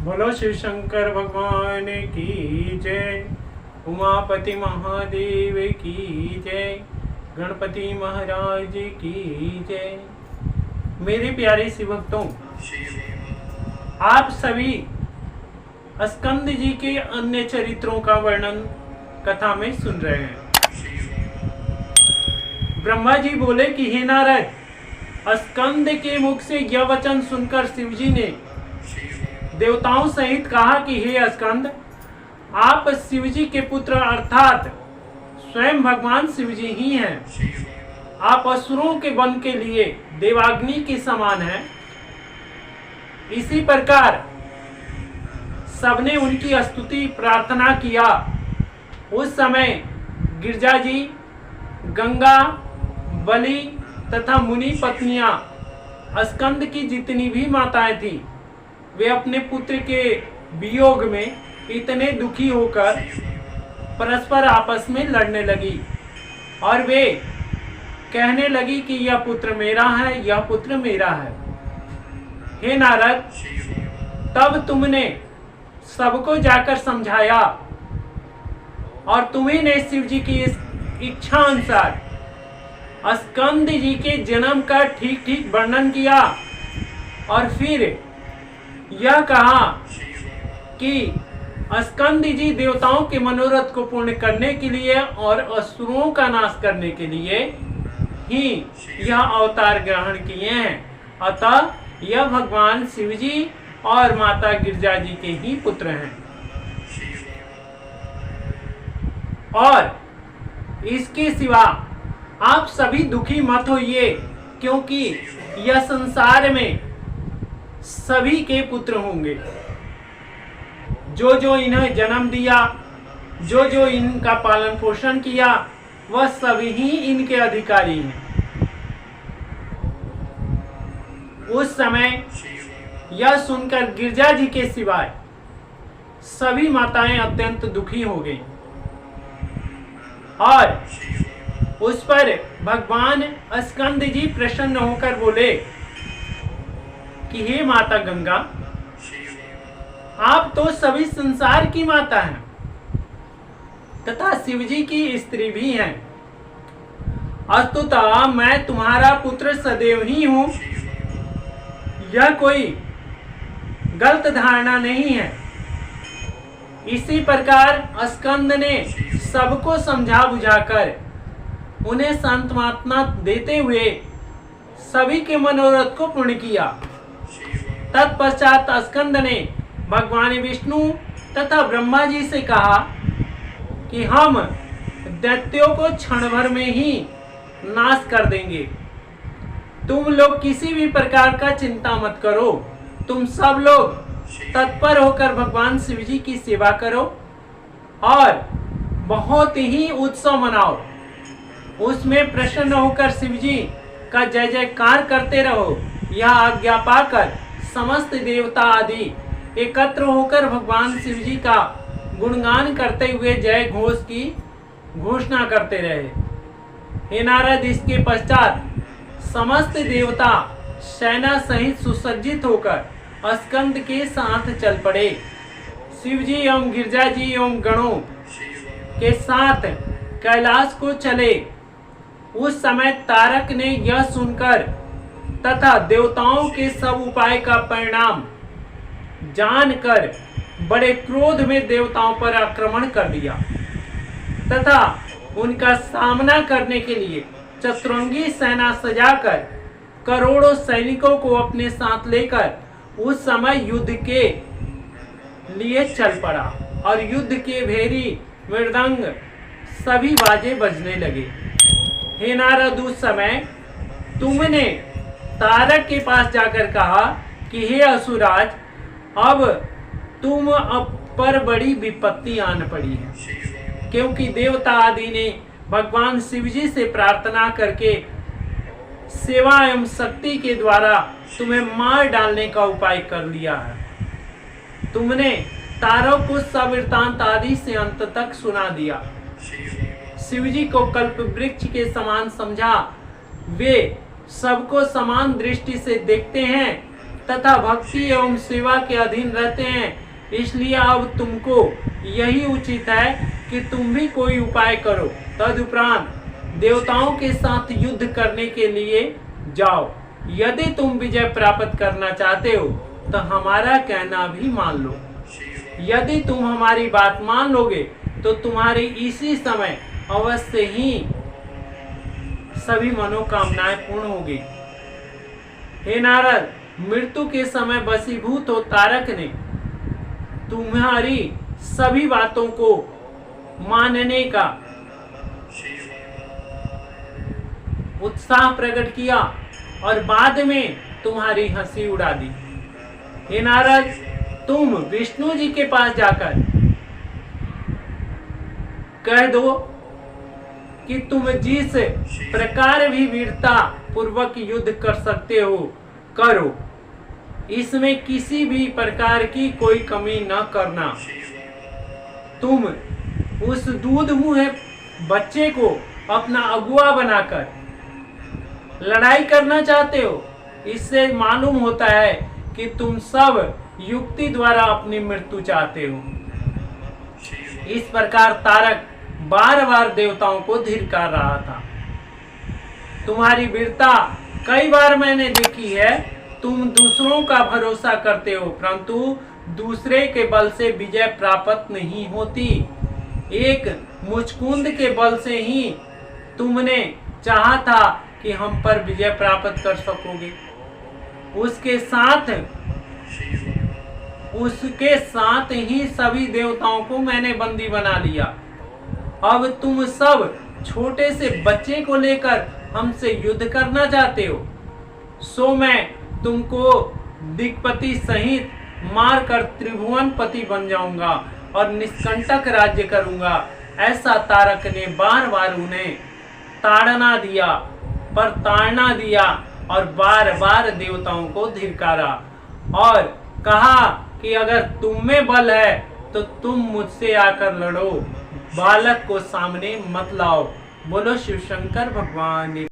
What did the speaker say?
बोलो शिव शंकर भगवान की जय, उमापति महादेव की जय, गणपति महाराज की जय। मेरे प्यारे शिव भक्तों, आप सभी स्कंद जी के अन्य चरित्रों का वर्णन कथा में सुन रहे हैं। ब्रह्मा जी बोले कि हे नारद, स्कंद के मुख से यह वचन सुनकर शिव जी ने देवताओं सहित कहा कि हे स्कंद, आप शिव जी के पुत्र अर्थात स्वयं भगवान शिव जी ही हैं। आप असुरों के वध के लिए देवाग्नि के समान हैं। इसी प्रकार सबने उनकी स्तुति प्रार्थना किया। उस समय गिरजा जी, गंगा, बलि तथा मुनि पत्नियां, स्कंद की जितनी भी माताएं थीं, वे अपने पुत्र के वियोग में इतने दुखी होकर परस्पर आपस में लड़ने लगी और वे कहने लगी कि यह पुत्र मेरा है, यह पुत्र मेरा है। हे नारद, तब तुमने सबको जाकर समझाया और तुम्ही ने शिव जी की इस इच्छा अनुसार स्कंद जी के जन्म का ठीक ठीक वर्णन किया और फिर यह कहा कि स्कंद जी देवताओं के मनोरथ को पूर्ण करने के लिए और असुरों का नाश करने के लिए ही यह अवतार ग्रहण किए हैं। अतः यह भगवान शिव जी और माता गिरजा जी के ही पुत्र हैं। और इसके सिवा आप सभी दुखी मत होइए, क्योंकि यह संसार में सभी के पुत्र होंगे। जो जो इन्हें जन्म दिया, जो जो इनका पालन पोषण किया, वह सभी ही इनके अधिकारी हैं। उस समय यह सुनकर गिरजा जी के सिवाय सभी माताएं अत्यंत दुखी हो गईं और उस पर भगवान स्कंद जी प्रसन्न होकर बोले कि हे माता गंगा, आप तो सभी संसार की माता हैं तथा शिव जी की स्त्री भी हैं। अस्तुतः मैं तुम्हारा पुत्र सदैव ही हूं। यह कोई गलत धारणा नहीं है। इसी प्रकार स्कंद ने सबको समझा बुझाकर उन्हें सांत्वना देते हुए सभी के मनोरथ को पूर्ण किया। तत्पश्चात स्कंद ने भगवान विष्णु तथा ब्रह्मा जी से कहा कि हम दैत्यों को क्षण भर में ही नाश कर देंगे। तुम लोग किसी भी प्रकार का चिंता मत करो। तुम सब लोग तत्पर होकर भगवान शिव जी की सेवा करो और बहुत ही उत्सव मनाओ। उसमें प्रसन्न होकर शिव जी का जय जयकार करते रहो। यह आज्ञा पाकर समस्त देवता आदि एकत्र होकर भगवान शिव जी का गुणगान करते हुए जय घोष की घोषणा करते रहे। हे नारद, इसके पश्चात समस्त देवता सेना सहित सुसज्जित होकर स्कंद के साथ चल पड़े। शिव जी एवं गिरजा जी एवं गणों के साथ कैलाश को चले। उस समय तारक ने यह सुनकर तथा देवताओं के सब उपाय का परिणाम जानकर बड़े क्रोध में देवताओं पर आक्रमण कर दिया तथा उनका सामना करने के लिए चतुरंगी सेना सजाकर करोड़ों सैनिकों को अपने साथ लेकर उस समय युद्ध के लिए चल पड़ा और युद्ध के भेरी, मृदंग सभी बाजे बजने लगे। हे नारद, उस समय तुमने तारक के पास जाकर कहा कि हे असुराज, अब तुम पर बड़ी विपत्ति आन पड़ी है, क्योंकि देवता आदि ने भगवान शिव जी से प्रार्थना करके सेवा एवं शक्ति के द्वारा तुम्हें मार डालने का उपाय कर लिया है। तुमने तारक को सब वृत्तांत आदि से अंत तक सुना दिया। शिव जी को कल्प वृक्ष के समान समझा। वे सबको समान दृष्टि से देखते हैं तथा भक्ति एवं सेवा के अधीन रहते हैं। इसलिए अब तुमको यही उचित है कि तुम भी कोई उपाय करो। तदुपरांत देवताओं के साथ युद्ध करने के लिए जाओ। यदि तुम विजय प्राप्त करना चाहते हो तो हमारा कहना भी मान लो। यदि तुम हमारी बात मान लोगे तो तुम्हारी इसी समय अवश्य ही सभी मनोकामनाएं पूर्ण होगी। हे नारद, मृत्यु के समय वशीभूत हो तारक ने तुम्हारी सभी बातों को मानने का उत्साह प्रकट किया और बाद में तुम्हारी हंसी उड़ा दी। हे नारद, तुम विष्णु जी के पास जाकर कह दो कि तुम जिस प्रकार भी वीरता पूर्वक युद्ध कर सकते हो करो। इसमें किसी भी प्रकार की कोई कमी न करना। तुम उस दूध मुँहे बच्चे को अपना अगुआ बनाकर लड़ाई करना चाहते हो। इससे मालूम होता है कि तुम सब युक्ति द्वारा अपनी मृत्यु चाहते हो। इस प्रकार तारक बार बार देवताओं को धिक्कार रहा था। तुम्हारी वीरता कई बार मैंने देखी है। तुम दूसरों का भरोसा करते हो परंतु दूसरे के बल से विजय प्राप्त नहीं होती। एक मुचकुंद के बल से ही तुमने चाहा था कि हम पर विजय प्राप्त कर सकोगे। उसके साथ ही सभी देवताओं को मैंने बंदी बना लिया। अब तुम सब छोटे से बच्चे को लेकर हमसे युद्ध करना चाहते हो। सो मैं तुमको दिक्पति सहित मारकर त्रिभुवनपति बन जाऊंगा और निष्कंटक राज्य करूंगा। ऐसा तारक ने बार बार उन्हें ताड़ना दिया और बार बार देवताओं को धिक्कारा और कहा कि अगर तुम में बल है तो तुम मुझसे आकर लड़ो, बालक को सामने मत लाओ। बोलो शिव शंकर भगवान।